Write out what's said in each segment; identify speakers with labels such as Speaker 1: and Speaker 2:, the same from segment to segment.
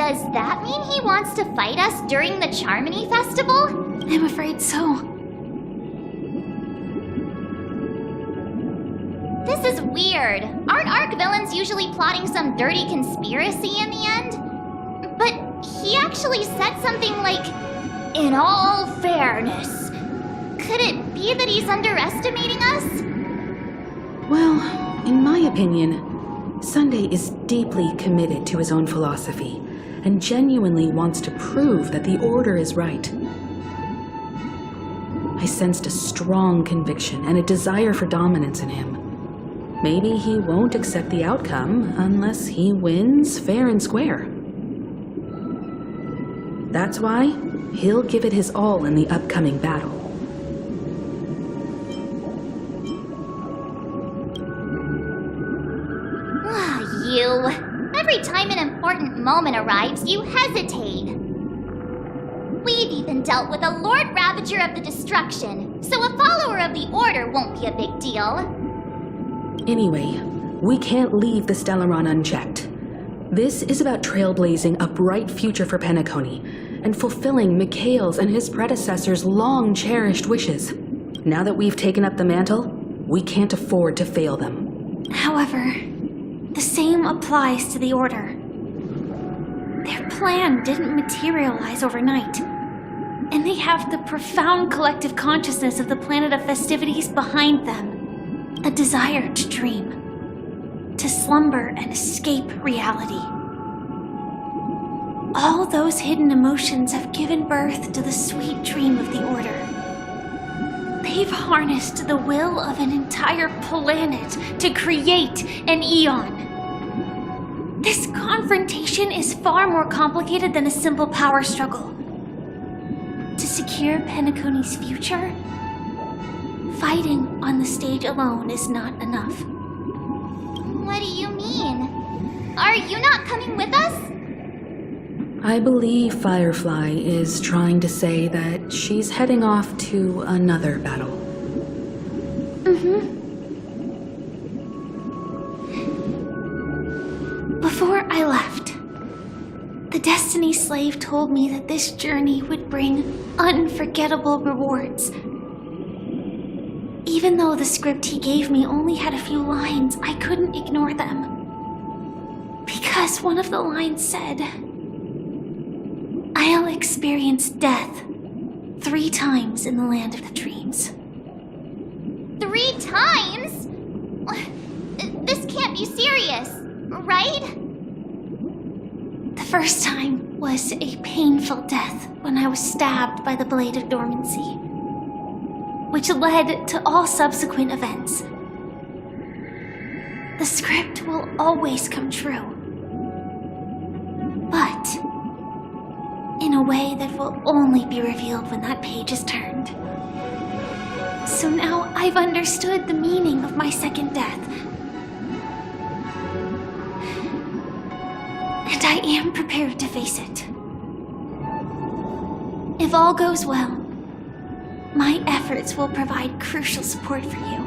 Speaker 1: Does that mean he wants to fight us during the Charmony Festival?
Speaker 2: I'm afraid so.
Speaker 1: This is weird. Aren't Arc villains usually plotting some dirty conspiracy in the end? But he actually said something like, "In all fairness." Could it be that he's underestimating us?
Speaker 3: Well, in my opinion, Sunday is deeply committed to his own philosophy and genuinely wants to prove that the Order is right. I sensed a strong conviction and a desire for dominance in him. Maybe he won't accept the outcome unless he wins fair and square. That's why he'll give it his all in the upcoming battle.
Speaker 1: You. Every time an important moment arrives, you hesitate. We've even dealt with a Lord Ravager of the Destruction, so a follower of the Order won't be a big deal.
Speaker 3: Anyway, we can't leave the Stellaron unchecked. This is about trailblazing a bright future for Penacony and fulfilling Mikhail's and his predecessors' long-cherished wishes. Now that we've taken up the mantle, we can't afford to fail them.
Speaker 2: However, the same applies to the Order. Their plan didn't materialize overnight, and they have the profound collective consciousness of the planet of festivities behind them. A desire to dream, to slumber and escape reality. All those hidden emotions have given birth to the sweet dream of the Order. They've harnessed the will of an entire planet to create an eon. This confrontation is far more complicated than a simple power struggle. To secure Penacony's future, fighting on the stage alone is not enough.
Speaker 1: What do you mean? Are you not coming with us?
Speaker 3: I believe Firefly is trying to say that she's heading off to another battle.
Speaker 2: Before I left, the Destiny Slave told me that this journey would bring unforgettable rewards. Even though the script he gave me only had a few lines, I couldn't ignore them. Because one of the lines said, "I'll experience death 3 times in the land of the dreams."
Speaker 1: 3 times? This can't be serious, right?
Speaker 2: The first time was a painful death when I was stabbed by the Blade of Dormancy, which led to all subsequent events. The script will always come true, but in a way that will only be revealed when that page is turned. So now I've understood the meaning of my second death. And I am prepared to face it. If all goes well, my efforts will provide crucial support for you.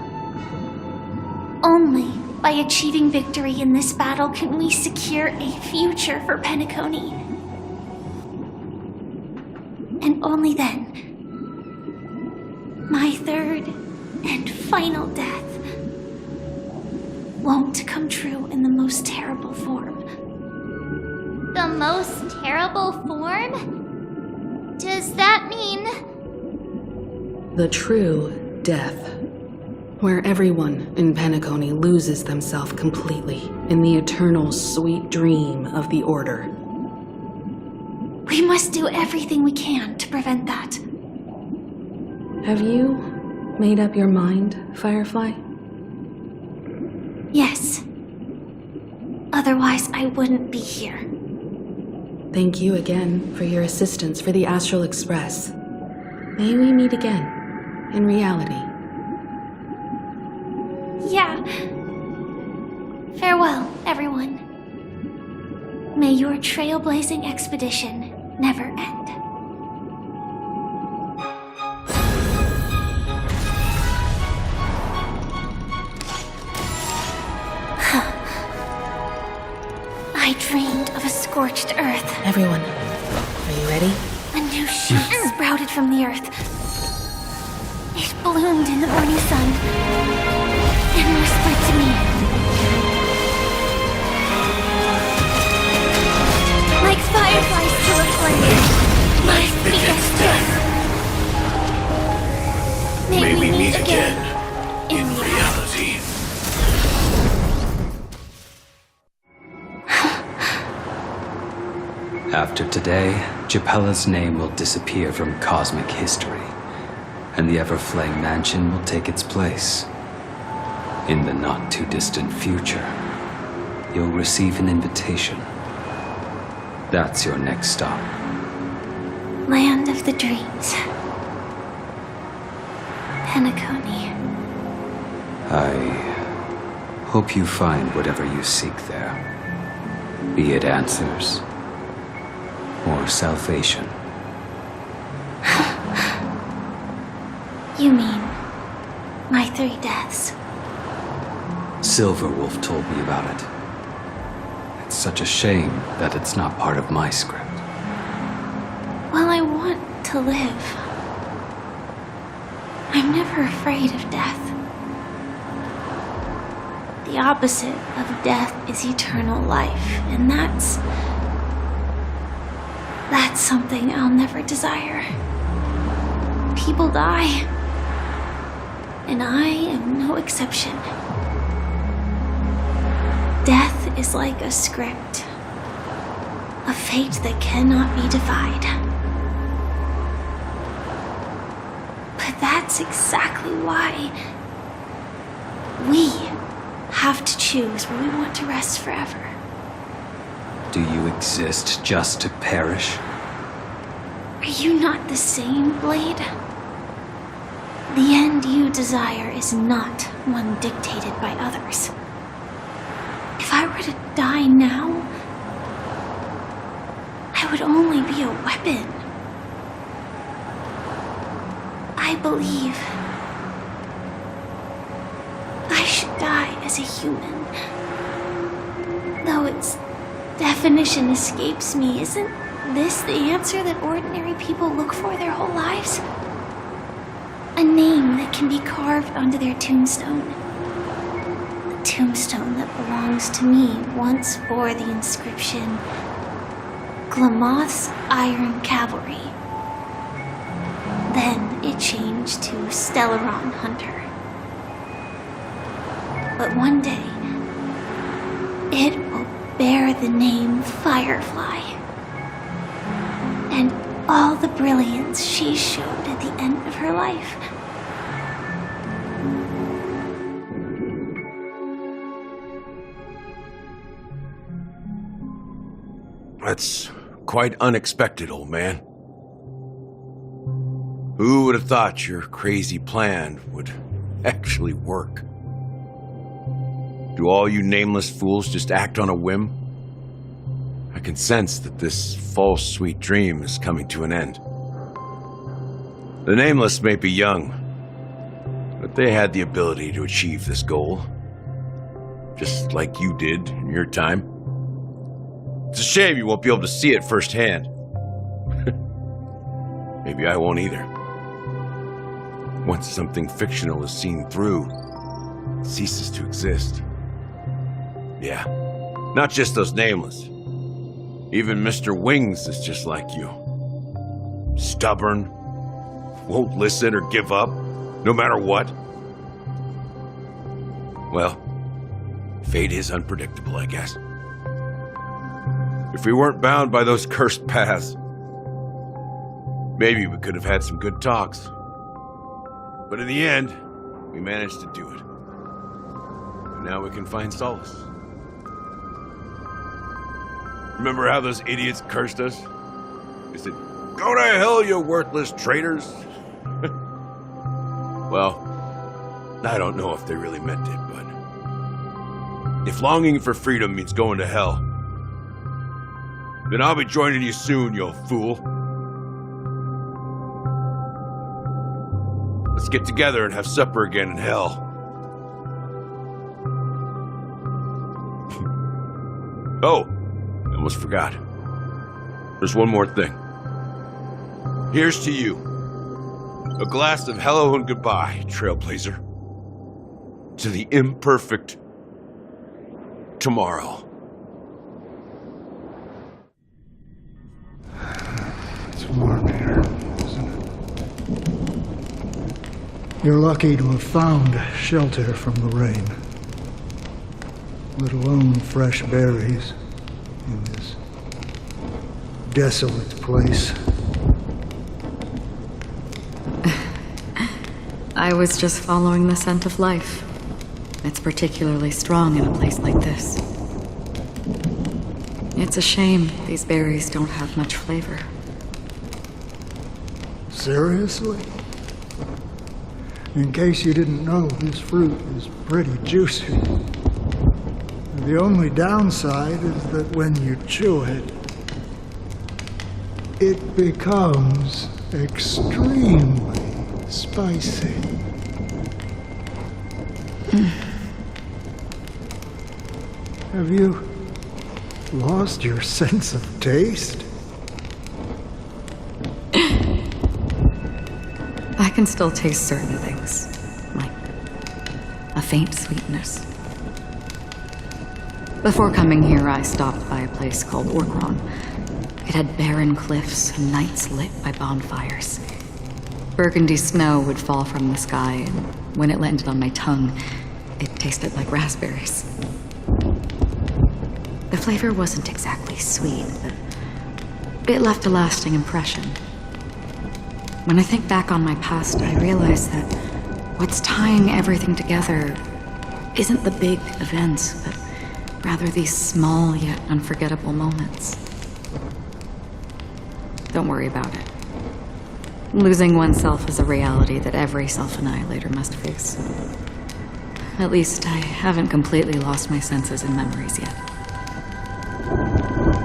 Speaker 2: Only by achieving victory in this battle can we secure a future for Penacony. And only then, my third and final death won't come true in the most terrible form.
Speaker 1: The most terrible form? Does that mean...
Speaker 3: The true death, where everyone in Penacony loses themselves completely in the eternal sweet dream of the Order.
Speaker 2: We must do everything we can to prevent that.
Speaker 3: Have you made up your mind, Firefly?
Speaker 2: Yes. Otherwise, I wouldn't be here.
Speaker 3: Thank you again for your assistance for the Astral Express. May we meet again, in reality.
Speaker 2: Yeah. Farewell, everyone. May your trailblazing expedition never end. I dreamed of of a scorched earth.
Speaker 3: Everyone, are you ready?
Speaker 2: A new shoot sprouted from the earth. It bloomed in the morning sun and whispered to me. Like fireflies to a flame, life begets death. May we meet again in reality.
Speaker 4: After today, Japella's name will disappear from cosmic history, and the Everflame Mansion will take its place. In the not-too-distant future, you'll receive an invitation. That's your next stop.
Speaker 2: Land of the dreams. Penacony.
Speaker 4: I hope you find whatever you seek there, be it answers or salvation.
Speaker 2: You mean my 3 deaths?
Speaker 4: Silverwolf told me about it. It's such a shame that it's not part of my script.
Speaker 2: Well, I want to live. I'm never afraid of death. The opposite of death is eternal life, and that's something I'll never desire. People die, and I am no exception. Death is like a script, a fate that cannot be defied. But that's exactly why we have to choose where we want to rest forever.
Speaker 4: Do you exist just to perish?
Speaker 2: Are you not the same, Blade? The end you desire is not one dictated by others. If I were to die now, I would only be a weapon. I believe I should die as a human. Though its definition escapes me, isn't this the answer that ordinary people look for their whole lives? A name that can be carved onto their tombstone. The tombstone that belongs to me once bore the inscription, Glamoth's Iron Cavalry. Then it changed to Stellaron Hunter. But one day, it will bear the name Firefly. And all the brilliance she showed at the end of her life.
Speaker 5: That's quite unexpected, old man. Who would have thought your crazy plan would actually work? Do all you nameless fools just act on a whim? I can sense that this false sweet dream is coming to an end. The nameless may be young, but they had the ability to achieve this goal. Just like you did in your time. It's a shame you won't be able to see it firsthand. Maybe I won't either. Once something fictional is seen through, it ceases to exist. Yeah, not just those nameless. Even Mr. Wings is just like you. Stubborn, won't listen or give up, no matter what. Well, fate is unpredictable, I guess. If we weren't bound by those cursed paths, maybe we could have had some good talks. But in the end, we managed to do it. And now we can find solace. Remember how those idiots cursed us? They said, "Go to hell, you worthless traitors!" Well, I don't know if they really meant it, but if longing for freedom means going to hell, then I'll be joining you soon, you fool. Let's get together and have supper again in hell. Oh, and Almost forgot. There's one more thing. Here's to you. A glass of hello and goodbye, Trailblazer. To the imperfect tomorrow.
Speaker 6: It's warm here, isn't it? You're lucky to have found shelter from the rain. Let alone fresh berries in this desolate place.
Speaker 7: I was just following the scent of life. It's particularly strong in a place like this. It's a shame these berries don't have much flavor.
Speaker 6: Seriously? In case you didn't know, this fruit is pretty juicy. The only downside is that when you chew it, it becomes extremely spicy. Have you lost your sense of taste?
Speaker 7: I can still taste certain things, like a faint sweetness. Before coming here, I stopped by a place called Orkron. It had barren cliffs and nights lit by bonfires. Burgundy snow would fall from the sky, and when it landed on my tongue, it tasted like raspberries. The flavor wasn't exactly sweet, but it left a lasting impression. When I think back on my past, I realize that what's tying everything together isn't the big events, but rather these small yet unforgettable moments. Don't worry about it. Losing oneself is a reality that every self-annihilator must face. At least I haven't completely lost my senses and memories yet.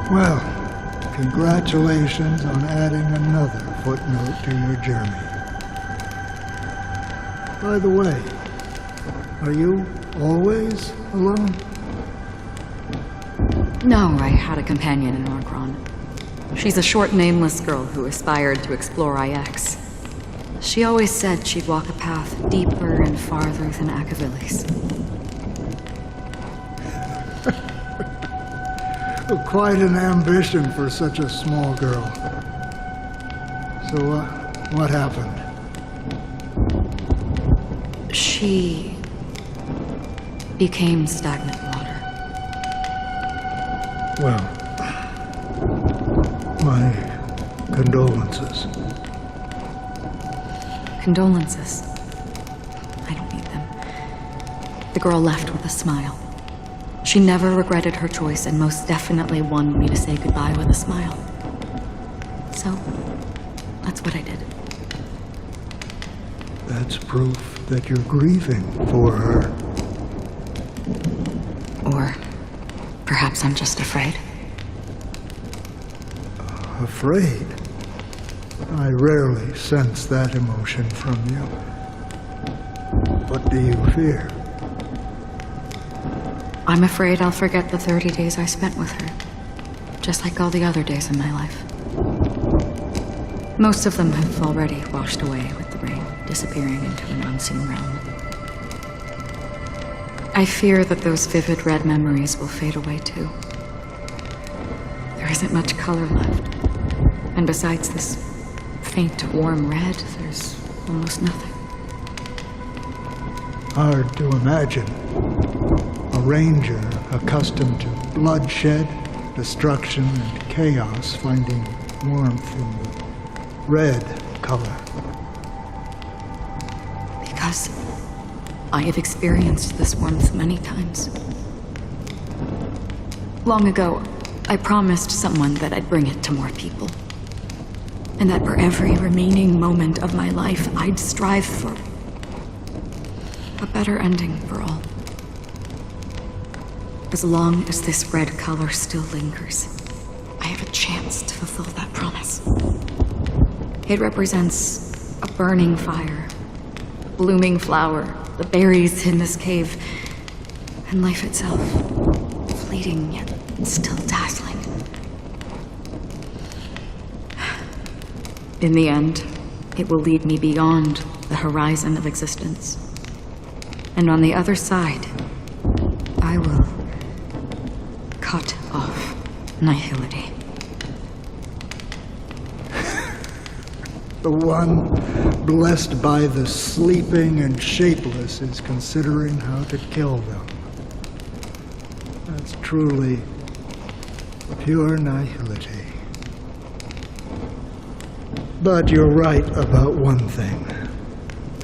Speaker 6: Well, congratulations on adding another footnote to your journey. By the way, are you always alone?
Speaker 7: No, I had a companion in Orkron. She's a short, nameless girl who aspired to explore IX. She always said she'd walk a path deeper and farther than Akavilis.
Speaker 6: Quite an ambition for such a small girl. So, what happened?
Speaker 7: She became stagnant water.
Speaker 6: Well, my condolences.
Speaker 7: Condolences. I don't need them. The girl left with a smile. She never regretted her choice and most definitely wanted me to say goodbye with a smile. So, that's what I did.
Speaker 6: That's proof that you're grieving for her.
Speaker 7: Or perhaps I'm just afraid.
Speaker 6: Afraid? I rarely sense that emotion from you. What do you fear?
Speaker 7: I'm afraid I'll forget the 30 days I spent with her, just like all the other days in my life. Most of them have already washed away with the rain, disappearing into an unseen realm. I fear that those vivid red memories will fade away too. There isn't much color left, and besides this faint, warm red, there's almost nothing.
Speaker 6: Hard to imagine. A ranger accustomed to bloodshed, destruction, and chaos finding warmth in the red color.
Speaker 7: Because I have experienced this warmth many times. Long ago, I promised someone that I'd bring it to more people. And that for every remaining moment of my life, I'd strive for a better ending for all. As long as this red color still lingers, I have a chance to fulfill that promise. It represents a burning fire, a blooming flower, the berries in this cave, and life itself, fleeting yet It's still dazzling. In the end, it will lead me beyond the horizon of existence. And on the other side, I will cut off nihility.
Speaker 6: The one blessed by the sleeping and shapeless is considering how to kill them. That's truly pure nihility. But you're right about one thing.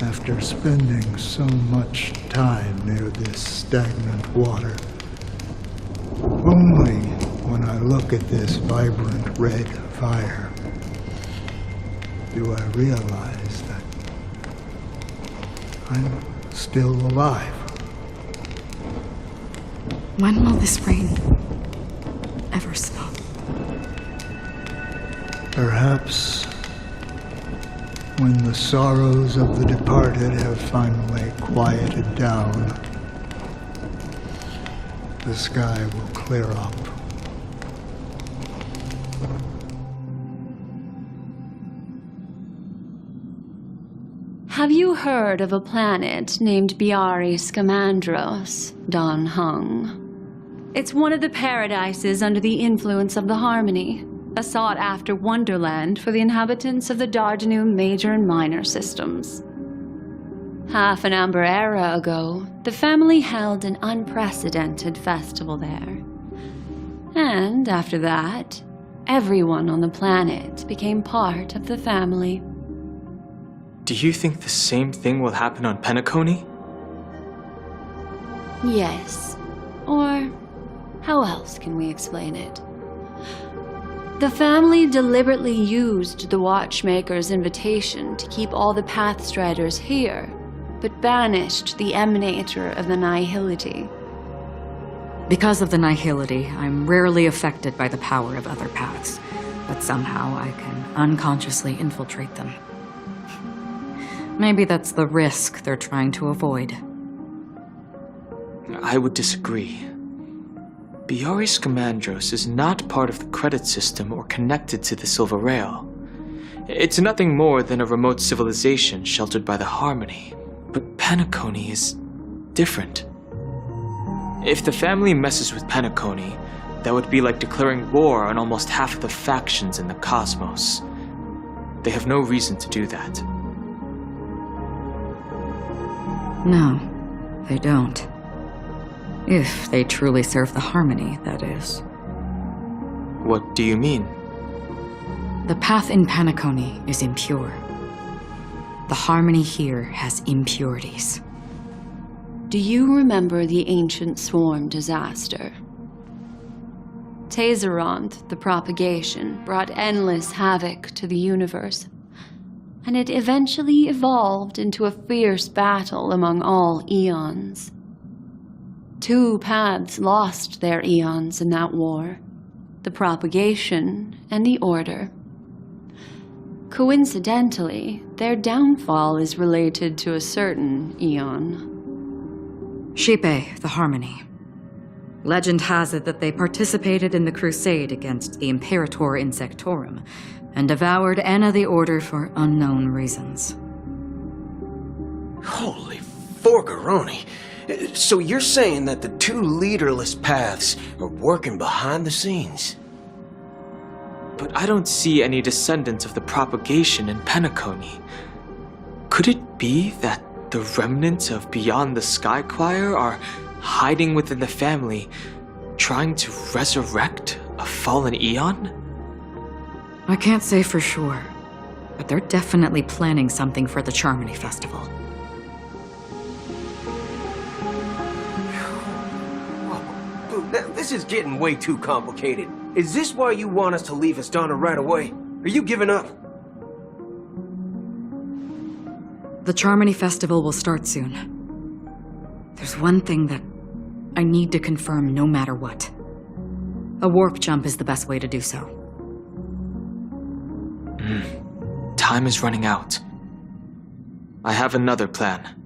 Speaker 6: After spending so much time near this stagnant water, only when I look at this vibrant red fire do I realize that I'm still alive.
Speaker 7: When will this rain ever stop?
Speaker 6: Perhaps when the sorrows of the departed have finally quieted down, the sky will clear up.
Speaker 8: Have you heard of a planet named Biari Scamandros, Don Hung? It's one of the paradises under the influence of the Harmony, a sought-after wonderland for the inhabitants of the Dardanum Major and Minor systems. Half an Amber Era ago, the family held an unprecedented festival there. And after that, everyone on the planet became part of the family.
Speaker 9: Do you think the same thing will happen on Penacony?
Speaker 8: Yes. Or how else can we explain it? The family deliberately used the Watchmaker's invitation to keep all the Pathstriders here, but banished the Emanator of the Nihility.
Speaker 7: Because of the nihility, I'm rarely affected by the power of other paths, but somehow I can unconsciously infiltrate them. Maybe that's the risk they're trying to avoid.
Speaker 9: I would disagree. Biari Scamandros is not part of the credit system or connected to the Silver Rail. It's nothing more than a remote civilization sheltered by the Harmony. But Penacony is different. If the family messes with Penacony, that would be like declaring war on almost half of the factions in the cosmos. They have no reason to do that.
Speaker 7: No, they don't. If they truly serve the Harmony, that is.
Speaker 9: What do you mean?
Speaker 7: The path in Penacony is impure. The Harmony here has impurities.
Speaker 8: Do you remember the Ancient Swarm disaster? Tazeront, the propagation, brought endless havoc to the universe, and it eventually evolved into a fierce battle among all eons. 2 paths lost their eons in that war, the propagation and the order. Coincidentally, their downfall is related to a certain eon.
Speaker 7: Shipe, the Harmony. Legend has it that they participated in the crusade against the Imperator Insectorum and devoured Anna the Order for unknown reasons.
Speaker 10: Holy forgaroni. So you're saying that the 2 leaderless paths are working behind the scenes?
Speaker 9: But I don't see any descendants of the propagation in Penacony. Could it be that the remnants of Beyond the Sky Choir are hiding within the family, trying to resurrect a fallen eon?
Speaker 7: I can't say for sure, but they're definitely planning something for the Charmony Festival.
Speaker 10: This is getting way too complicated. Is this why you want us to leave Astana right away? Are you giving up?
Speaker 7: The Charmony Festival will start soon. There's one thing that I need to confirm no matter what. A warp jump is the best way to do so.
Speaker 9: Time is running out. I have another plan.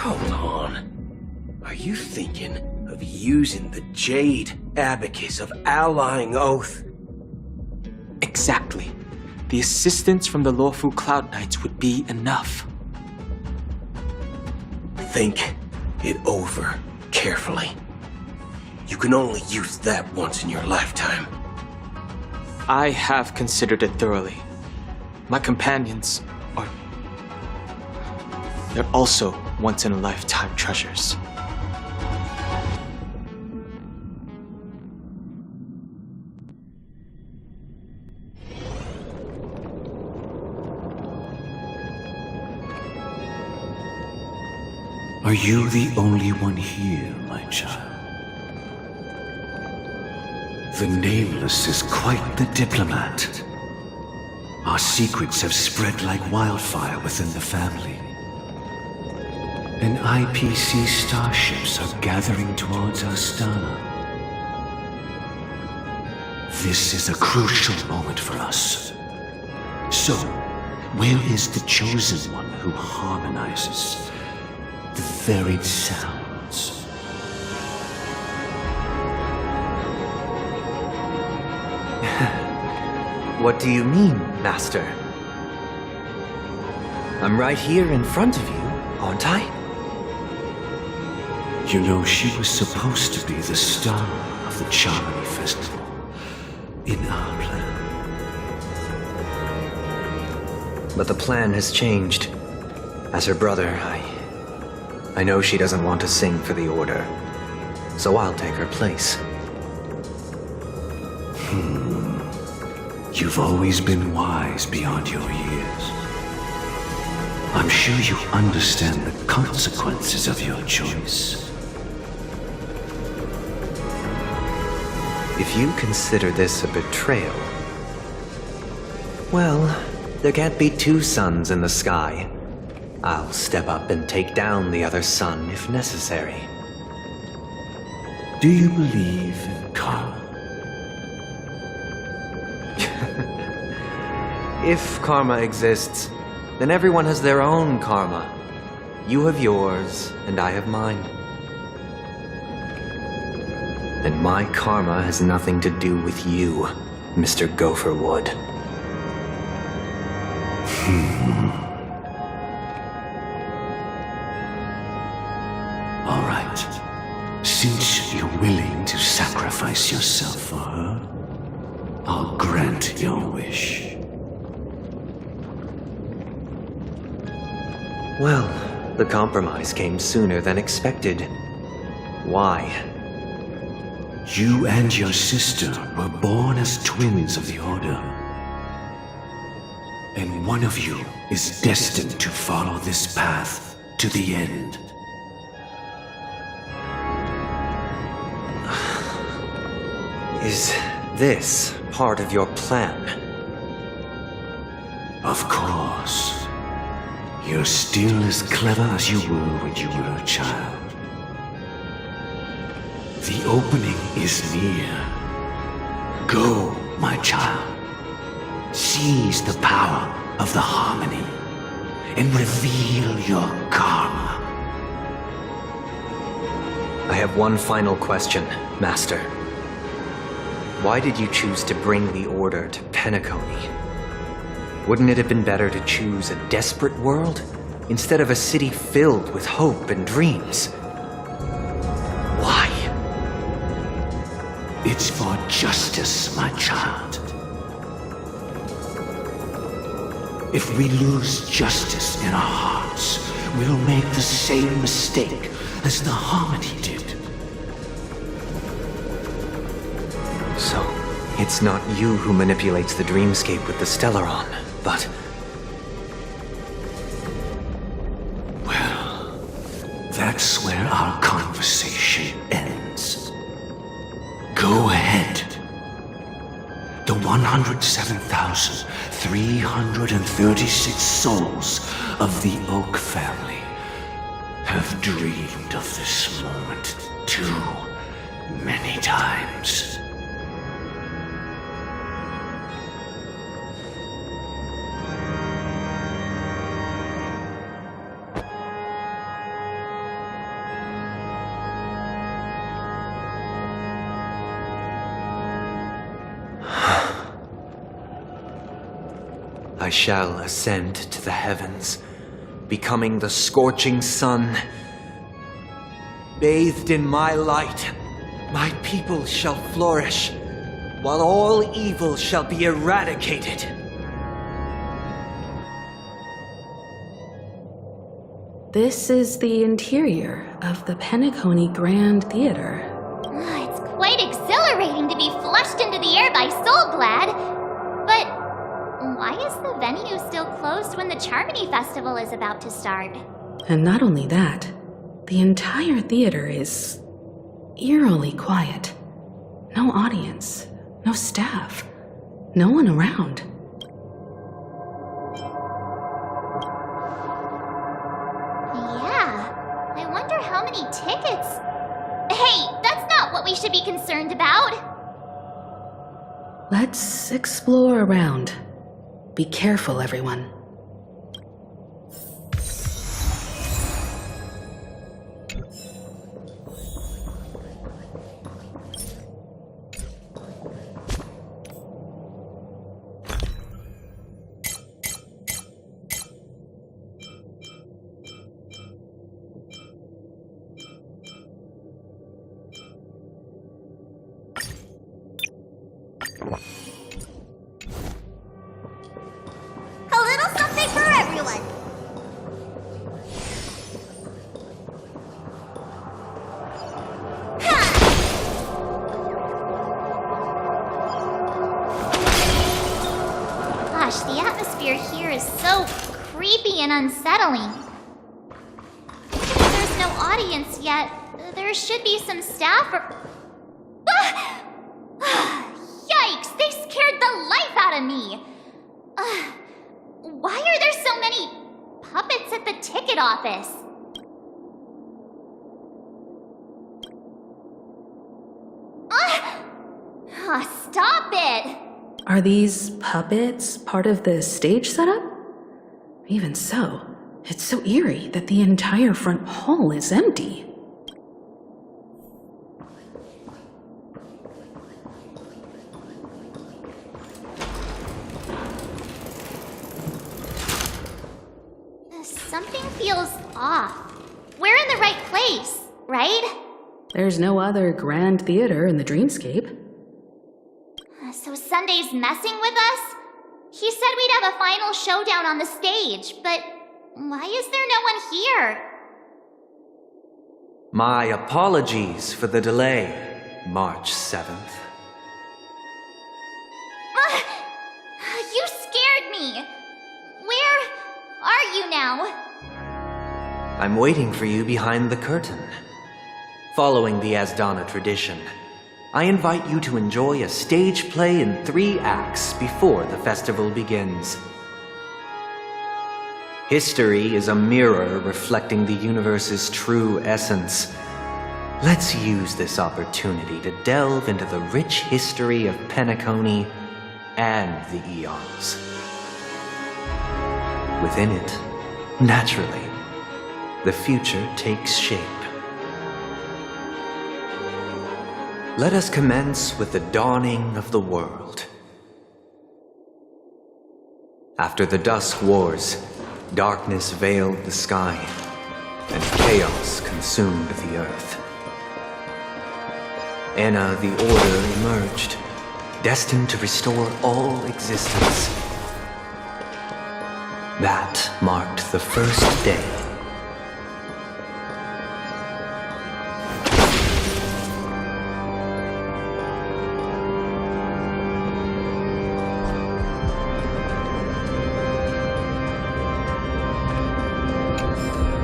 Speaker 10: Hold on. Are you thinking of using the Jade Abacus of Allying Oath?
Speaker 9: Exactly. The assistance from the Lawful Cloud Knights would be enough.
Speaker 10: Think it over carefully. You can only use that once in your lifetime.
Speaker 9: I have considered it thoroughly. My companions are... They're also once-in-a-lifetime treasures.
Speaker 11: Are you the only one here, my child? The Nameless is quite the diplomat. Our secrets have spread like wildfire within the family. And IPC starships are gathering towards Astana. This is a crucial moment for us. So, where is the chosen one who harmonizes the varied sounds?
Speaker 12: What do you mean, Master? I'm right here in front of you, aren't I?
Speaker 11: You know, she was supposed to be the star of the Charmony Festival in our plan.
Speaker 12: But the plan has changed. As her brother, I know she doesn't want to sing for the Order, so I'll take her place.
Speaker 11: You've always been wise beyond your years. I'm sure you understand the consequences of your choice.
Speaker 12: If you consider this a betrayal, well, there can't be two suns in the sky. I'll step up and take down the other sun if necessary.
Speaker 11: Do you believe in karma?
Speaker 12: If karma exists, then everyone has their own karma. You have yours, and I have mine. And my karma has nothing to do with you, Mr. Gopherwood.
Speaker 11: All right. Since you're willing to sacrifice yourself for her, I'll grant your wish.
Speaker 12: Well, the compromise came sooner than expected. Why?
Speaker 11: You and your sister were born as twins of the Order. And one of you is destined to follow this path to the end.
Speaker 12: Is this part of your plan?
Speaker 11: Of course. You're still as clever as you were when you were a child. The opening is near. Go, my child. Seize the power of the harmony and reveal your karma.
Speaker 12: I have one final question, Master. Why did you choose to bring the Order to Penacony? Wouldn't it have been better to choose a desperate world instead of a city filled with hope and dreams? Why?
Speaker 11: It's for justice, my child. If we lose justice in our hearts, we'll make the same mistake as the Harmony did.
Speaker 12: So, it's not you who manipulates the dreamscape with the Stellaron, but...
Speaker 11: Well, that's where our conversation ends. Go ahead. The 107,336 souls of the Oak family have dreamed of this moment too many times.
Speaker 12: I shall ascend to the heavens, becoming the scorching sun. Bathed in my light, my people shall flourish, while all evil shall be eradicated.
Speaker 3: This is the interior of the Penacony Grand Theater.
Speaker 1: It's quite exhilarating to be flushed into the air by Soulglad. But why is the venue still closed when the Charmony Festival is about to start?
Speaker 3: And not only that, the entire theater is eerily quiet. No audience, no staff, no one around.
Speaker 1: Yeah, I wonder how many tickets... Hey, that's not what we should be concerned about!
Speaker 3: Let's explore around. Be careful, everyone.
Speaker 1: A little something for everyone! Gosh, the atmosphere here is so creepy and unsettling. Even if there's no audience yet, there should be some staff or... Yikes! They scared the life out of me! Why are there so many puppets at the ticket office? Stop it!
Speaker 3: Are these puppets part of the stage setup? Even so, it's so eerie that the entire front hall is empty.
Speaker 1: Something feels off. We're in the right place, right?
Speaker 3: There's no other grand theater in the dreamscape.
Speaker 1: So Sunday's messing with us? He said we'd have a final showdown on the stage, but why is there no one here?
Speaker 12: My apologies for the delay, March 7th.
Speaker 1: You scared me. Where are you now?
Speaker 12: I'm waiting for you behind the curtain. Following the Asdana tradition, I invite you to enjoy a stage play in 3 acts before the festival begins. History is a mirror reflecting the universe's true essence. Let's use this opportunity to delve into the rich history of Penacony and the eons. Within it, naturally, the future takes shape. Let us commence with the dawning of the world. After the Dusk Wars, darkness veiled the sky, and chaos consumed the earth. Anna the Order emerged, destined to restore all existence. That marked the first day.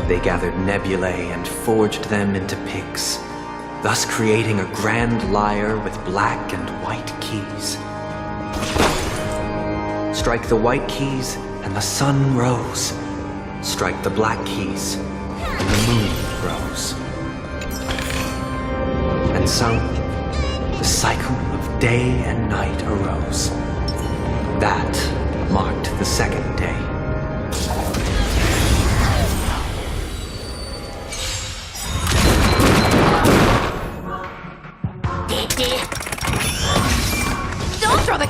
Speaker 12: They gathered nebulae and forged them into picks, thus creating a grand lyre with black and white keys. Strike the white keys and the sun rose. Strike the black keys and the moon rose. And so, the cycle of day and night arose. That marked the second day.
Speaker 2: Don't throw the...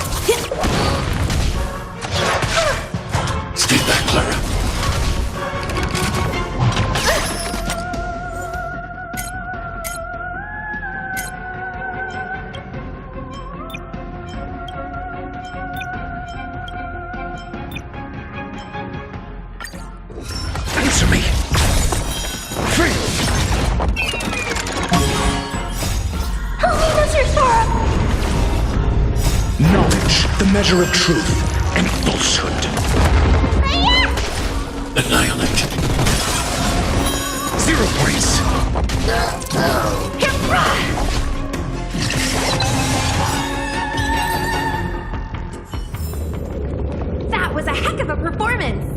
Speaker 11: the measure of truth and falsehood. Annihilate. 0 points.
Speaker 2: That was a heck of a performance!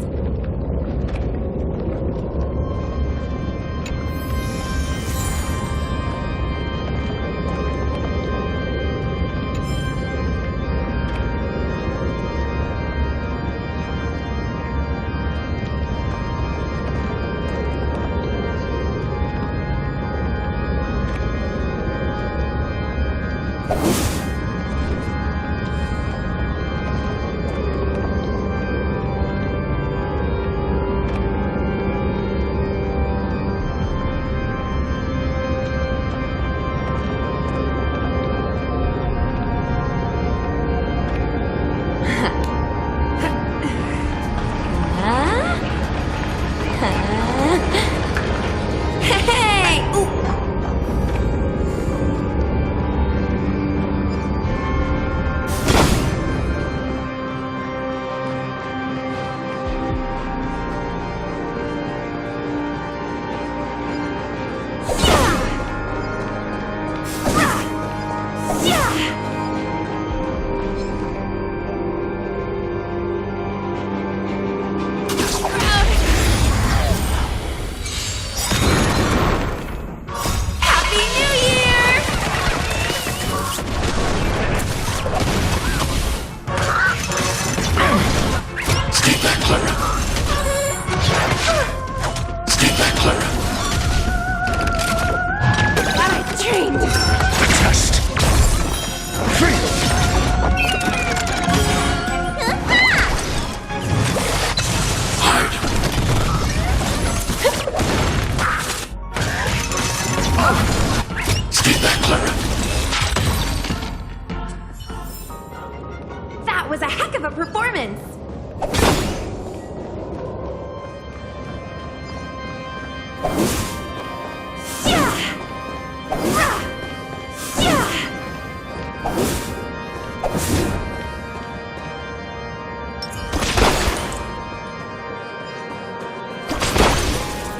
Speaker 2: Was a heck of a performance!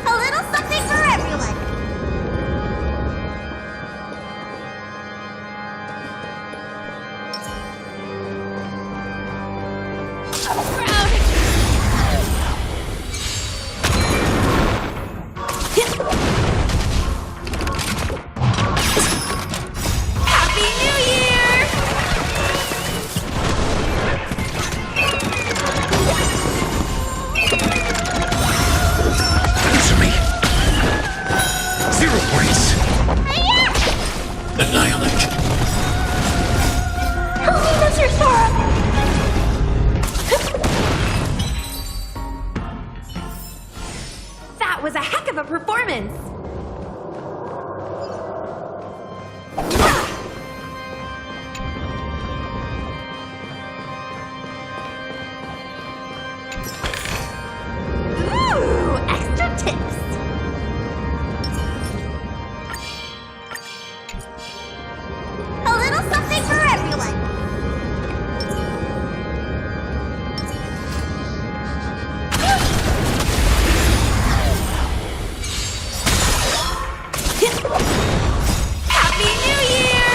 Speaker 1: A little something for everyone!
Speaker 2: That was a heck of a performance!
Speaker 1: Ooh, extra tips! A little something for everyone!
Speaker 2: Happy New Year!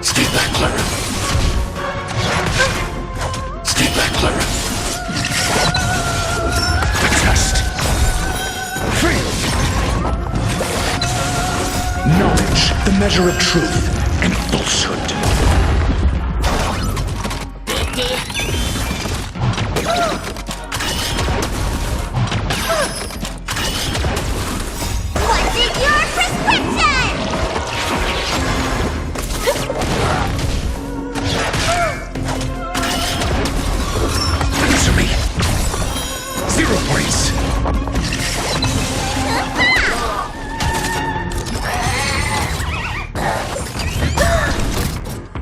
Speaker 11: Stay back, Clara. Stay back, Clara. The test. Failed. Knowledge, the measure of truth and falsehood.
Speaker 1: What's in your prescription?
Speaker 11: Answer me. 0 points.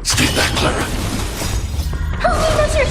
Speaker 11: Stay back, Clara.
Speaker 1: Only measure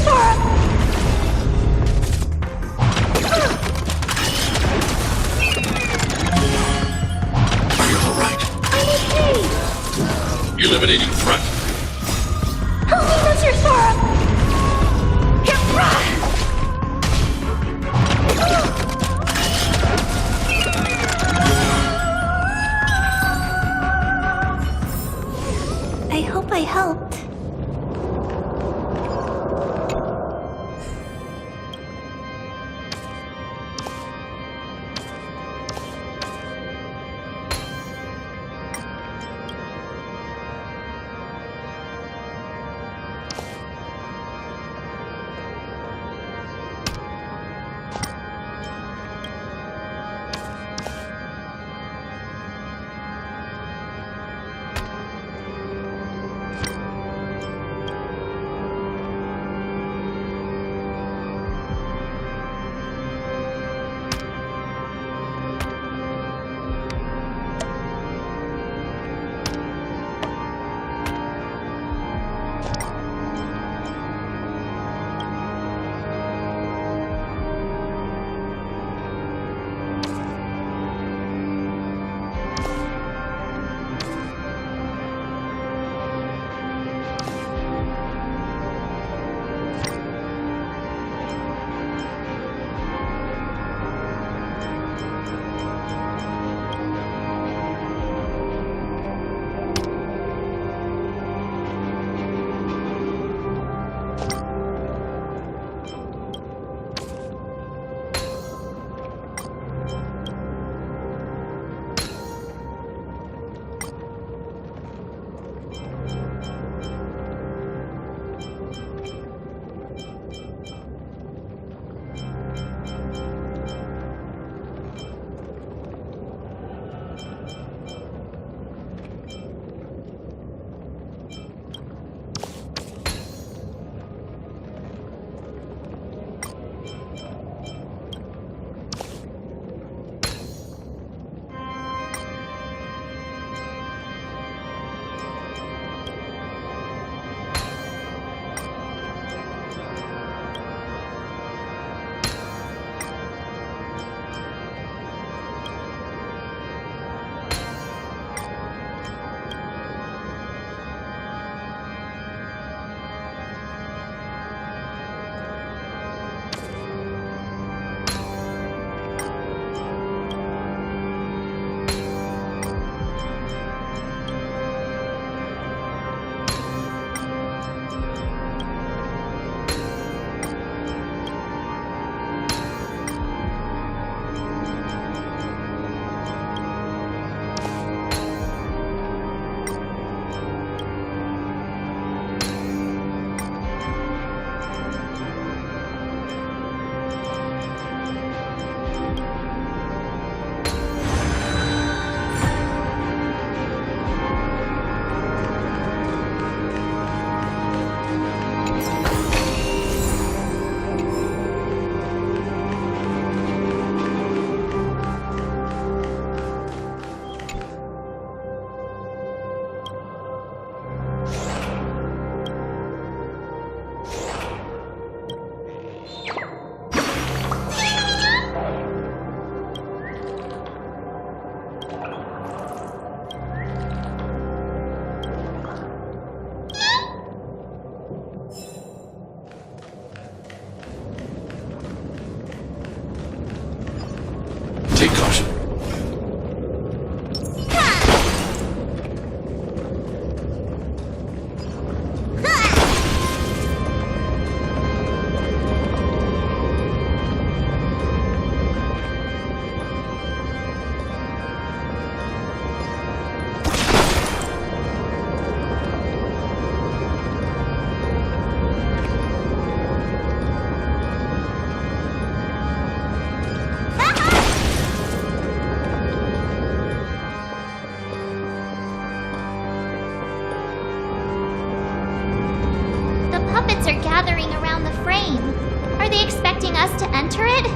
Speaker 1: enter it?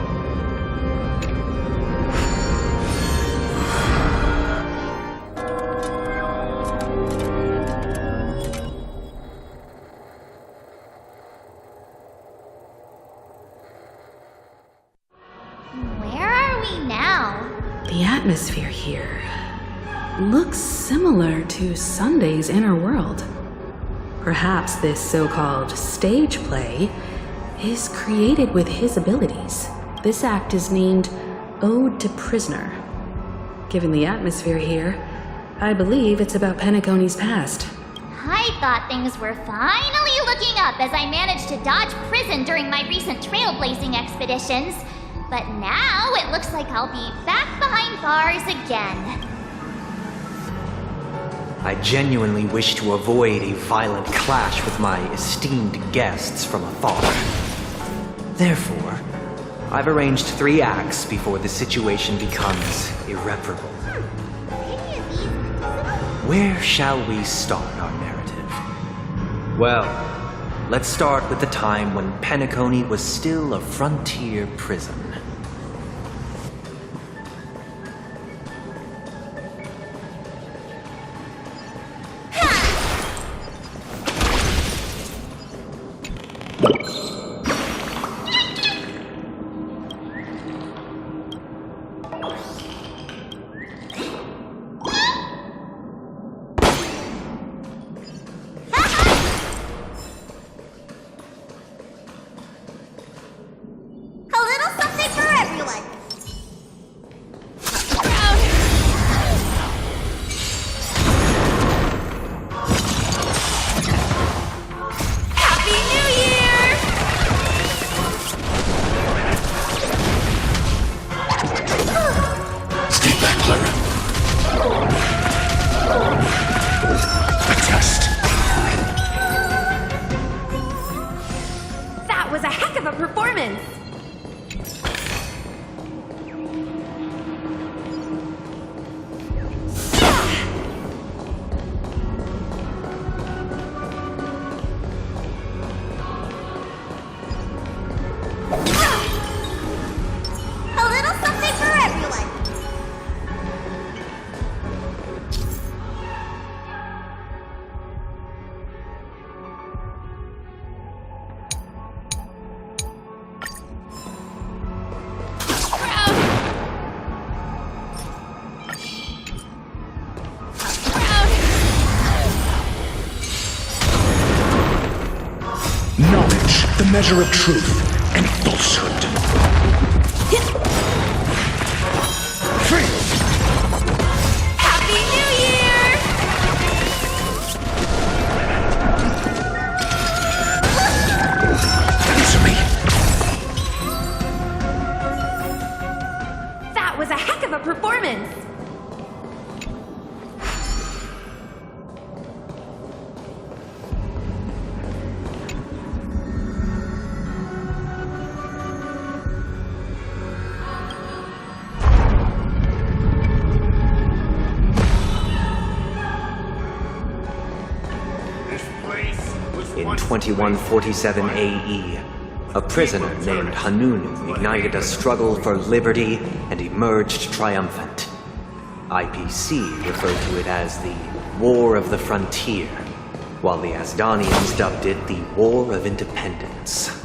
Speaker 1: Where are we now?
Speaker 3: The atmosphere here looks similar to Sunday's inner world. Perhaps this so-called stage play is created with his abilities. This act is named Ode to Prisoner. Given the atmosphere here, I believe it's about Penacony's past.
Speaker 1: I thought things were finally looking up as I managed to dodge prison during my recent trailblazing expeditions. But now it looks like I'll be back behind bars again.
Speaker 12: I genuinely wish to avoid a violent clash with my esteemed guests from afar. Therefore, I've arranged 3 acts before the situation becomes irreparable. Where shall we start our narrative? Well, let's start with the time when Penacony was still a frontier prison.
Speaker 11: The measure of truth and falsehood. Free!
Speaker 2: Happy New Year!
Speaker 11: Answer me.
Speaker 2: That was a heck of a performance!
Speaker 12: In 2147 AE, a prisoner named Hanunu ignited a struggle for liberty and emerged triumphant. IPC referred to it as the War of the Frontier, while the Asdanians dubbed it the War of Independence.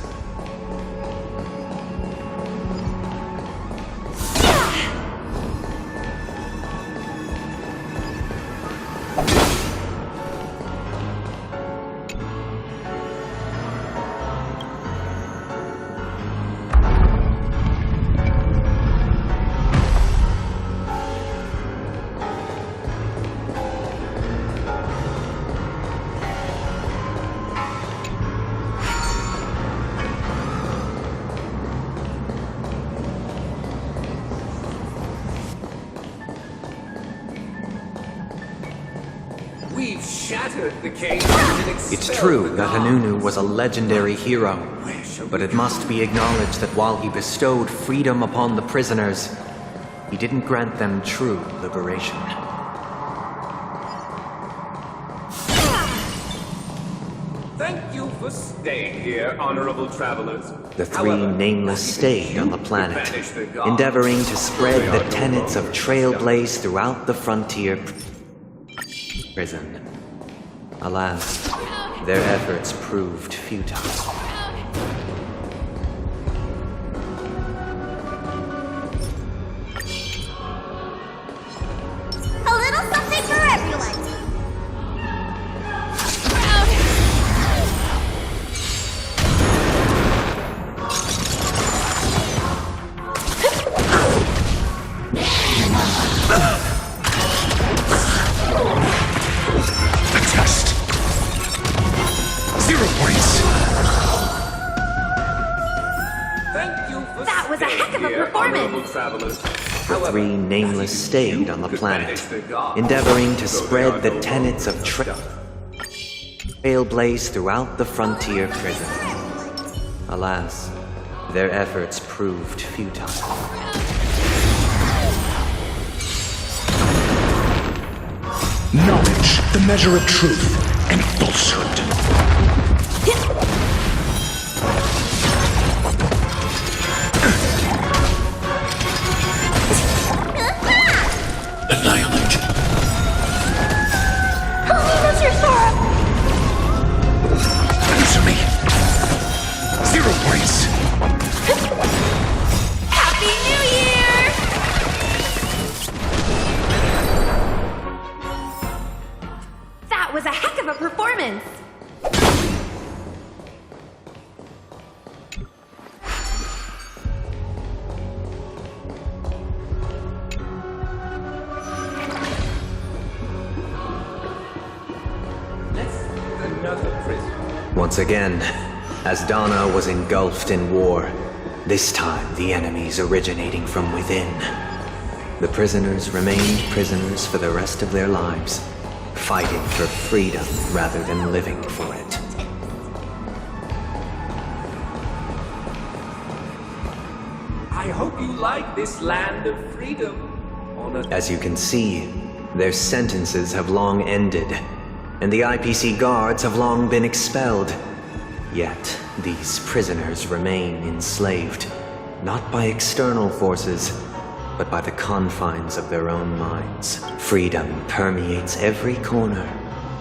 Speaker 13: We've shattered the cage.
Speaker 12: It's true that Hanunu was a legendary hero, but it must be acknowledged that while he bestowed freedom upon the prisoners, he didn't grant them true liberation.
Speaker 13: Thank you for Stay here, honorable travelers.
Speaker 12: The three nameless stayed on the planet, endeavoring to spread the tenets of Trailblaze throughout the frontier prison. Alas, their efforts proved futile.
Speaker 1: A little something for everyone.
Speaker 11: Test. 0 points.
Speaker 13: Thank you for
Speaker 2: That was a heck of a
Speaker 13: here,
Speaker 2: performance.
Speaker 13: honorable travelers.
Speaker 12: The three nameless stayed on the planet, endeavoring to spread the tenets of Trailblaze throughout the frontier prison. Alas, their efforts proved futile.
Speaker 11: Knowledge, the measure of truth and falsehood. Annihilate.
Speaker 1: That's your sorrow.
Speaker 11: Answer me. 0 points.
Speaker 2: Happy New Year! That was a heck of a performance!
Speaker 13: Another prison.
Speaker 12: Once again, as Donna was engulfed in war, this time the enemies originating from within. The prisoners remained prisoners for the rest of their lives, fighting for freedom rather than living for it.
Speaker 13: I hope you like this land of freedom.
Speaker 12: As you can see, their sentences have long ended, and the IPC guards have long been expelled. Yet, these prisoners remain enslaved, not by external forces, but by the confines of their own minds. Freedom permeates every corner,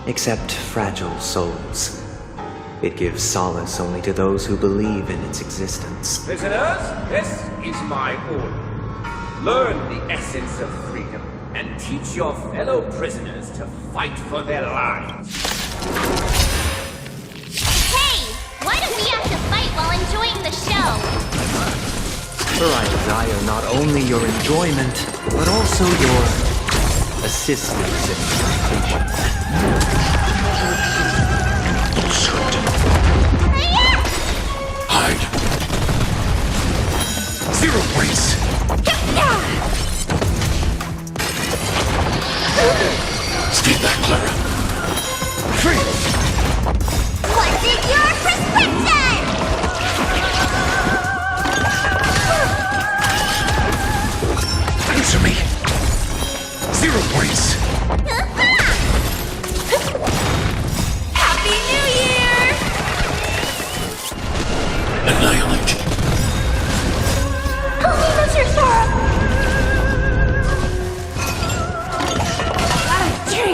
Speaker 12: except fragile souls. It gives solace only to those who believe in its existence.
Speaker 13: Prisoners, this is my order. Learn the essence of freedom and teach your fellow prisoners to fight for their lives.
Speaker 1: Hey, why do we have to fight while enjoying the show?
Speaker 12: For I desire not only your enjoyment, but also your assistance in completion.
Speaker 11: Falsehood. Hide. 0 points. Stay back, Clara. Free.
Speaker 1: What's in your prescription?
Speaker 11: Answer me. 0 points.
Speaker 2: Happy New Year!
Speaker 11: Annihilate.
Speaker 1: That's your sorrow.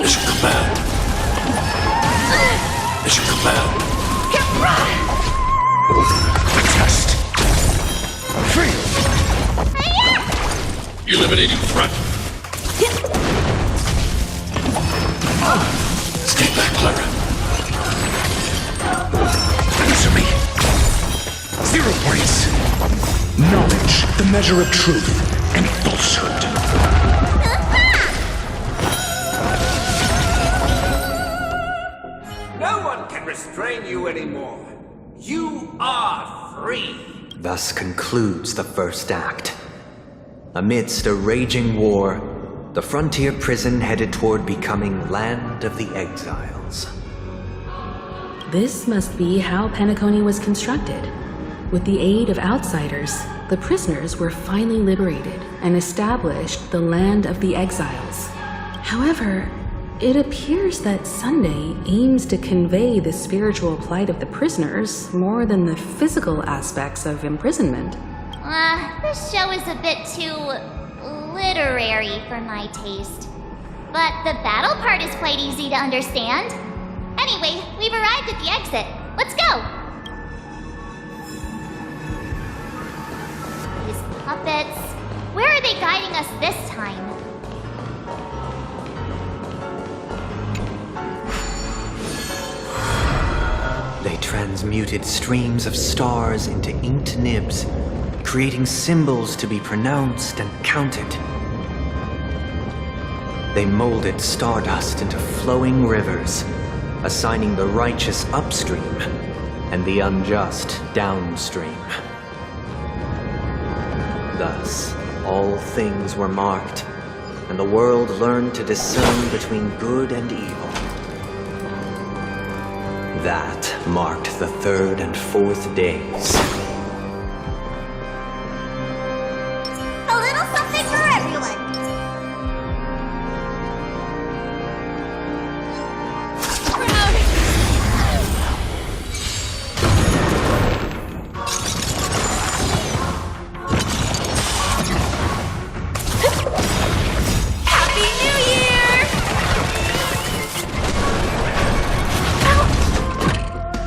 Speaker 11: Mission command. Mission command. Test. Free. Eliminating threat. Stay back, Clara. Answer me. 0 points. Knowledge, the measure of truth and falsehood.
Speaker 13: No one can restrain you anymore. You are free.
Speaker 12: Thus concludes the first act. Amidst a raging war, the frontier prison headed toward becoming Land of the Exiles.
Speaker 3: This must be how Penacony was constructed. With the aid of outsiders, the prisoners were finally liberated and established the Land of the Exiles. However, It appears that Sunday aims to convey the spiritual plight of the prisoners more than the physical aspects of imprisonment.
Speaker 1: This show is a bit too literary for my taste. But the battle part is quite easy to understand. Anyway, we've arrived at the exit. Let's go! These puppets. Where are they guiding us this time?
Speaker 12: They transmuted streams of stars into inked nibs, creating symbols to be pronounced and counted. They molded stardust into flowing rivers, assigning the righteous upstream and the unjust downstream. Thus, all things were marked, and the world learned to discern between good and evil. That marked the third and fourth days.
Speaker 1: A little something for everyone!
Speaker 2: Happy New Year!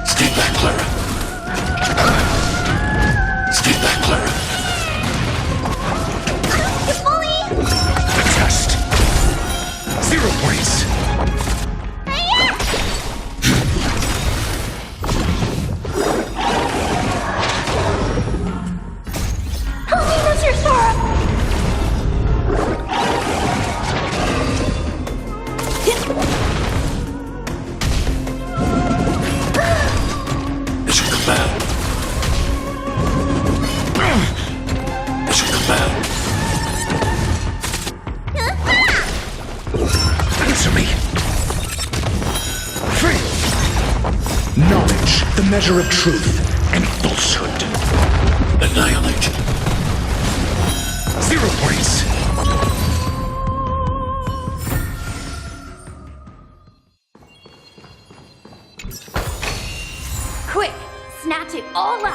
Speaker 11: Stay back, Clara. Stay back, Clara. The test. 0 points. Mission command. Mission command. Answer me. Free. Knowledge, the measure of truth and falsehood. Annihilate. 0 points.
Speaker 2: Quick, snatch it all up!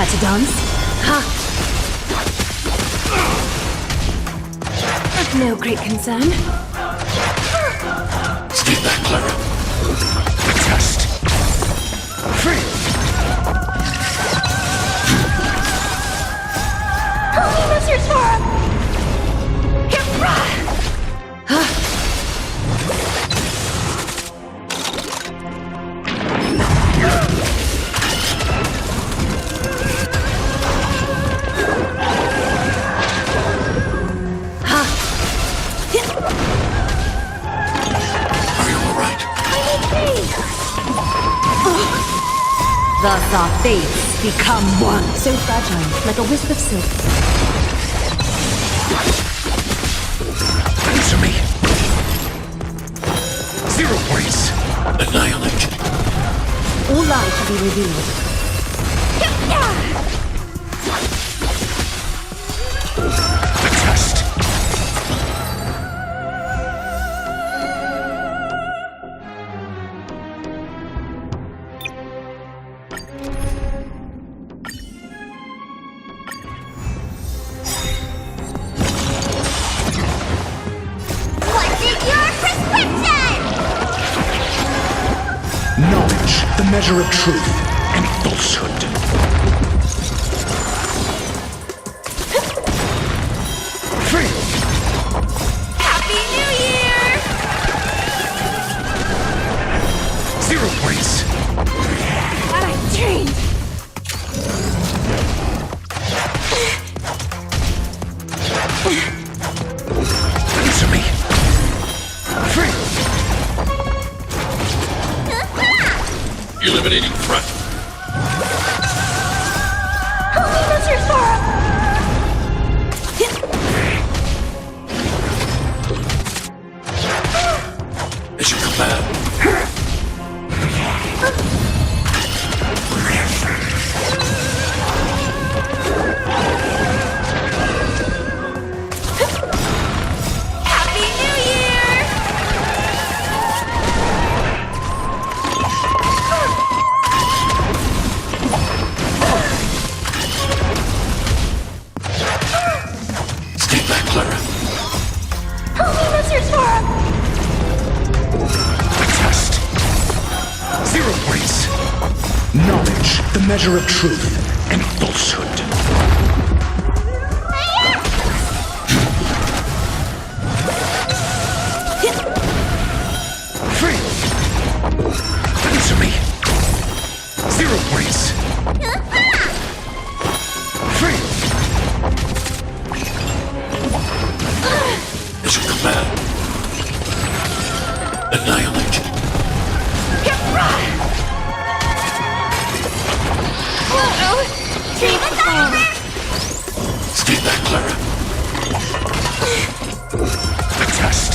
Speaker 2: Care to dance? Ha! No great concern.
Speaker 11: Stay back, Clara. Test. Free!
Speaker 2: Holy Mr. Storm!
Speaker 14: Thus our fates become one.
Speaker 2: So fragile, like a wisp of silk.
Speaker 11: Answer me. 0 points. Annihilate.
Speaker 2: All life to be revealed.
Speaker 11: Test.
Speaker 1: What's in your prescription?
Speaker 11: Knowledge, the measure of truth and falsehood. Free!
Speaker 1: Happy New Year!
Speaker 11: 0 points. Answer me. Free! Eliminating threat.
Speaker 2: Holy Mr. Storm!
Speaker 11: As you command.
Speaker 1: Happy New Year!
Speaker 11: Stay back, Clara.
Speaker 2: Holy Mr. Storm!
Speaker 11: Test. 0 points. Knowledge, the measure of truth and falsehood. Free! Answer me. 0 points. Free! As you command. Annihilate.
Speaker 1: Treatment's over!
Speaker 11: Stay back, Clara. Test.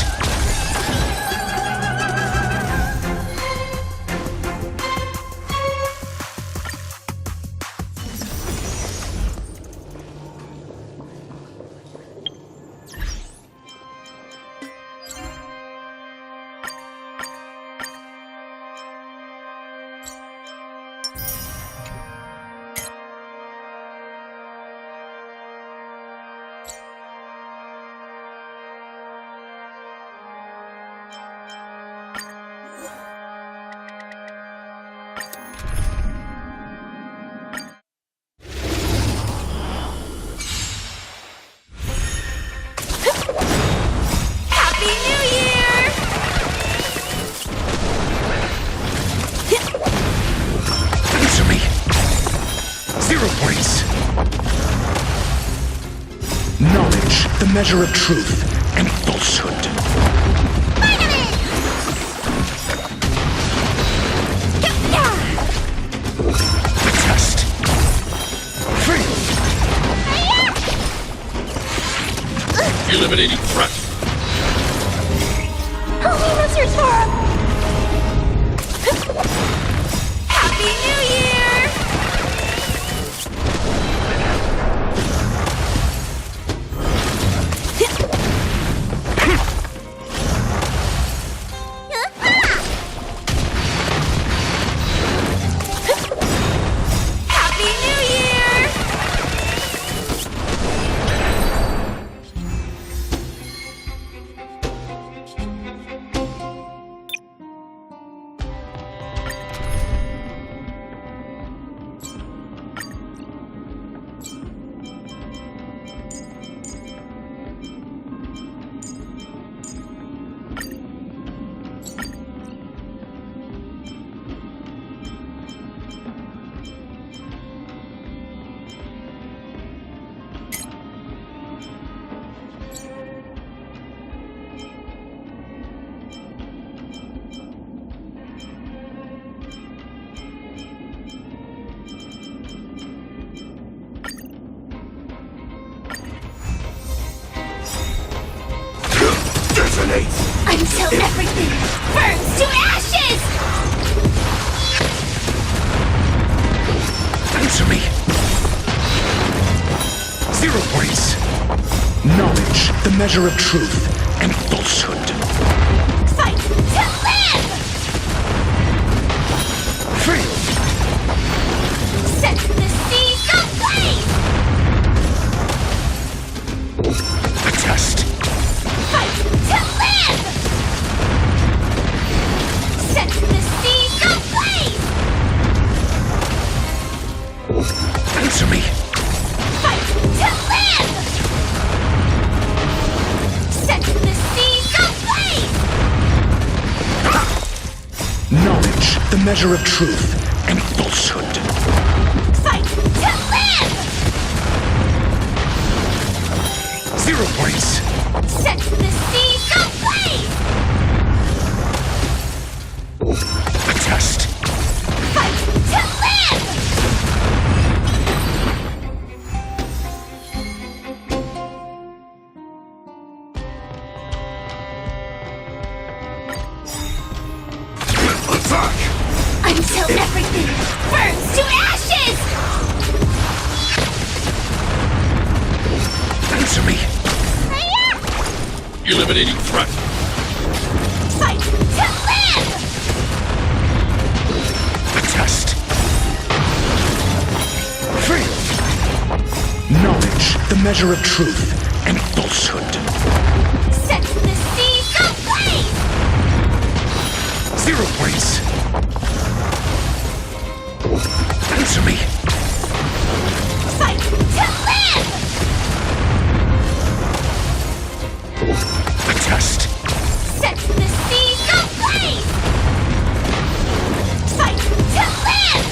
Speaker 1: Happy New Year!
Speaker 11: Answer me. 0 points. Knowledge, the measure of truth and falsehood. Test. Free! Eliminating threat.
Speaker 2: Holy Mr. Storm!
Speaker 1: Happy New Year! Happy New Year! Until everything burns to ashes!
Speaker 11: Answer me! 0 points. Knowledge, the measure of truth and falsehood.
Speaker 1: Fight to live!
Speaker 11: Free!
Speaker 1: Set the seas ablaze!
Speaker 11: A test.
Speaker 1: Fight to live! Set the seas ablaze!
Speaker 11: Answer me!
Speaker 1: Fight to live! Set the seas ablaze!
Speaker 11: Knowledge, the measure of truth and falsehood.
Speaker 1: Fight to live!
Speaker 11: 0 points.
Speaker 1: Set the seas ablaze!
Speaker 11: A test.
Speaker 1: Fight to live!
Speaker 11: Attack!
Speaker 1: Until everything burns to ashes!
Speaker 11: Answer me! Eliminating threat.
Speaker 1: Fight to live!
Speaker 11: A test. Free! Knowledge, the measure of truth and falsehood.
Speaker 1: Set the seas ablaze!
Speaker 11: 0 points. Answer me!
Speaker 1: Fight to live!
Speaker 11: A test.
Speaker 1: Set the seas ablaze! Fight to live!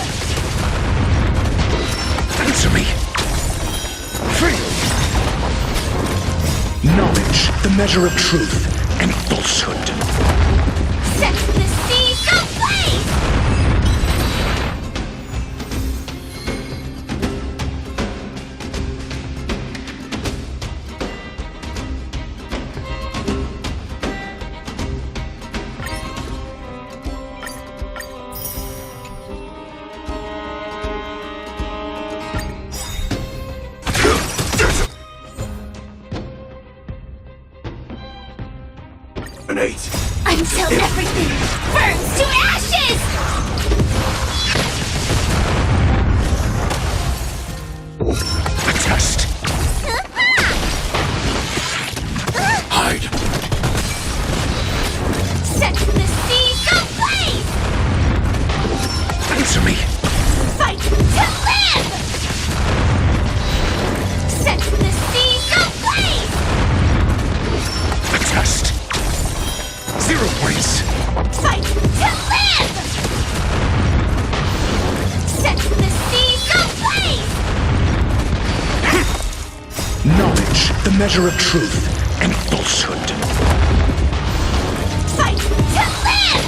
Speaker 11: Answer me! Free! Knowledge, the measure of truth and falsehood.
Speaker 1: Set the seas ablaze!
Speaker 11: An 8.
Speaker 1: Until everything burns to ashes!
Speaker 11: A test. Hide.
Speaker 1: Set the seas ablaze!
Speaker 11: Answer me!
Speaker 1: Fight to live! Set the seas ablaze!
Speaker 11: A test. 0 points.
Speaker 1: Fight to live! Set the seas ablaze!
Speaker 11: Knowledge, the measure of truth and falsehood.
Speaker 1: Fight to live!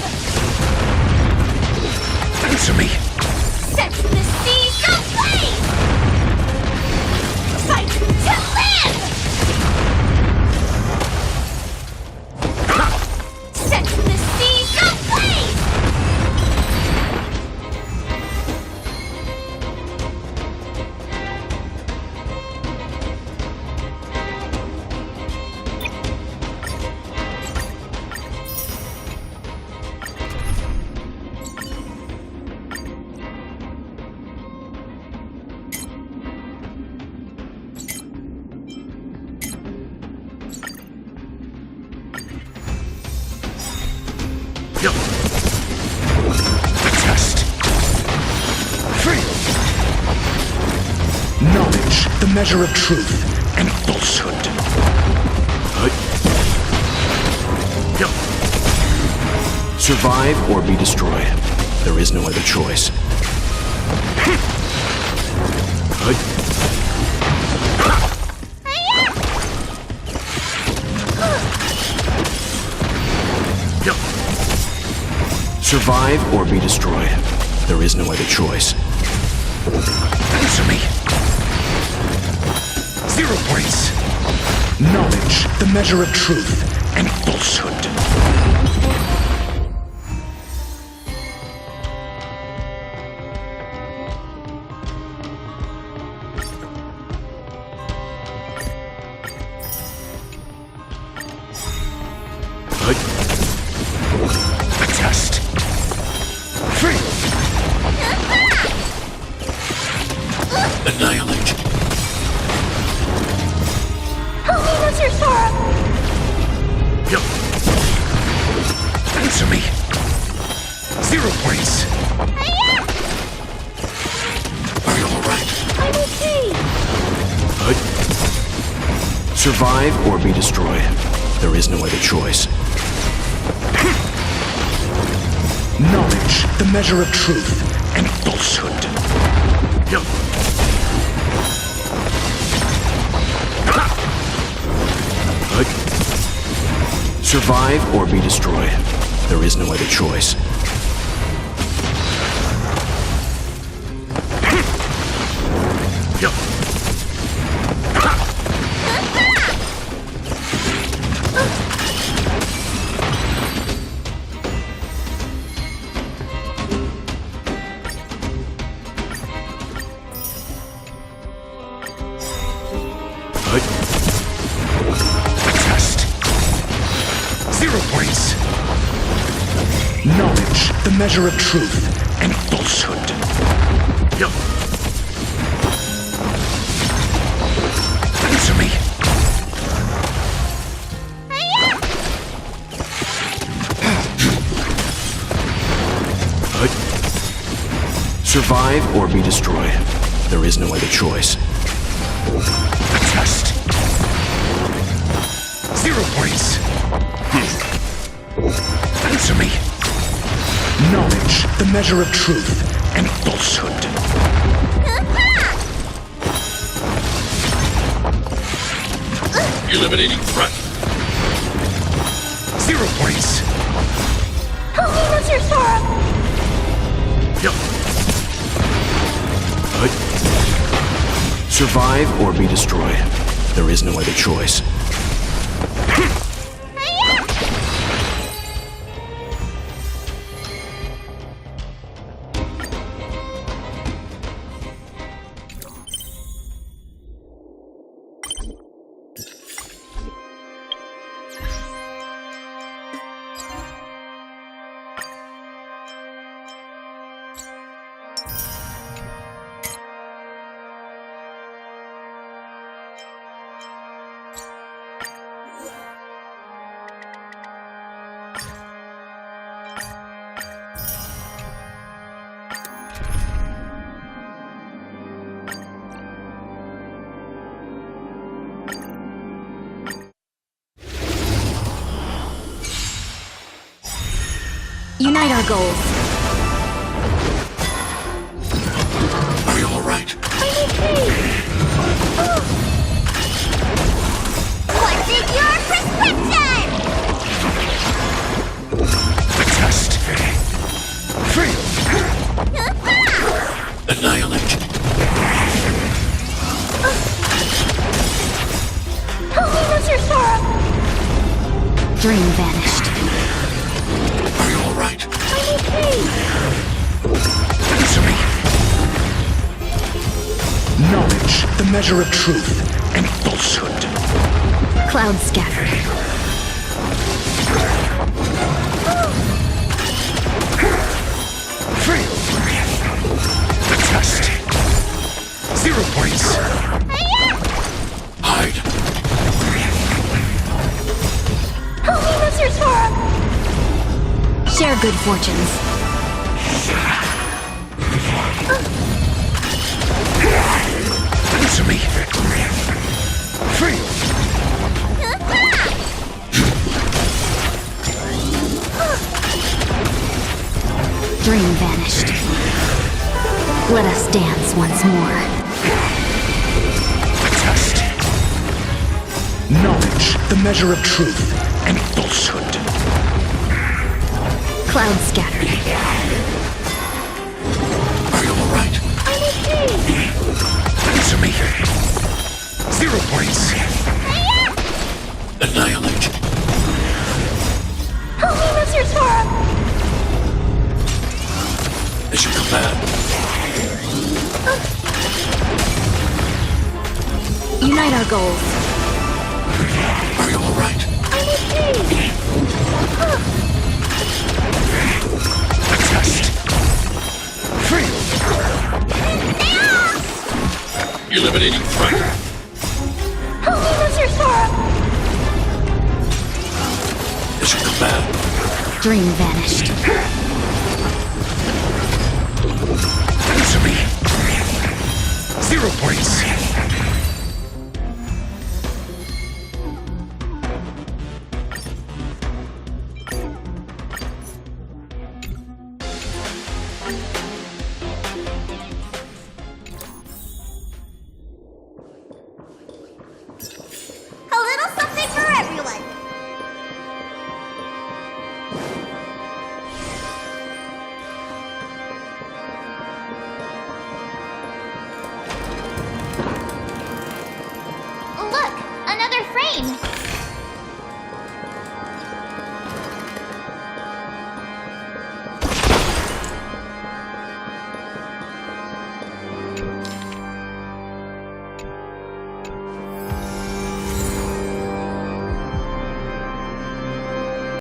Speaker 11: Answer me!
Speaker 1: Set the seas ablaze! Fight to live! Set the seas ablaze!
Speaker 11: Test. Free. Knowledge, the measure of truth and falsehood.
Speaker 10: Survive or be destroyed. There is no other choice. Survive or be destroyed. There is no other choice.
Speaker 11: Answer me! 0 points. Knowledge, the measure of truth and falsehood. A test. Free. Annihilate.
Speaker 1: Help me, Mr. Sora!
Speaker 11: Yep. Answer me. 0 points. Are you alright?
Speaker 1: I'm okay.
Speaker 11: Survive or be destroyed. There is no other choice. Knowledge, the measure of truth and falsehood. Yep. Survive or be destroyed. There is no other choice. Yep. Test. 0 points. Knowledge, the measure of truth and falsehood. Yep. Answer me. Survive or be destroyed. There is no other choice. Test. 0 points. Answer me. Knowledge, the measure of truth and falsehood. Eliminating threat. 0 points.
Speaker 1: Help me, Mr. Sora!
Speaker 11: Yep. Survive or be destroyed. There is no other choice.
Speaker 14: Unite our goals.
Speaker 11: Are you alright?
Speaker 1: What's in your prescription?
Speaker 11: A test. Free. Annihilate.
Speaker 1: Help me, Mr. Sora!
Speaker 14: Dream vanished.
Speaker 11: Are you alright?
Speaker 1: I'm okay.
Speaker 11: Answer me. Knowledge, the measure of truth and falsehood.
Speaker 14: Cloud scattered.
Speaker 11: Free. A test. 0 points. Hide.
Speaker 1: Help me, Mr. Sora!
Speaker 14: Share good fortunes.
Speaker 11: Answer me. Free.
Speaker 14: Dream vanished. Let us dance once more.
Speaker 11: A test. Knowledge, the measure of truth and falsehood.
Speaker 14: Cloud scattered.
Speaker 11: Are you alright?
Speaker 1: I'm okay.
Speaker 11: Answer me. 0 points. Annihilate. Mission command.
Speaker 14: Unite our goals.
Speaker 11: Are you all right? Adjust. Eliminating threat.
Speaker 1: Help me, Mr. Sora!
Speaker 11: Mission command.
Speaker 14: Dream vanished.
Speaker 11: Answer me. 0 points.
Speaker 1: A little something for everyone. Look, another frame.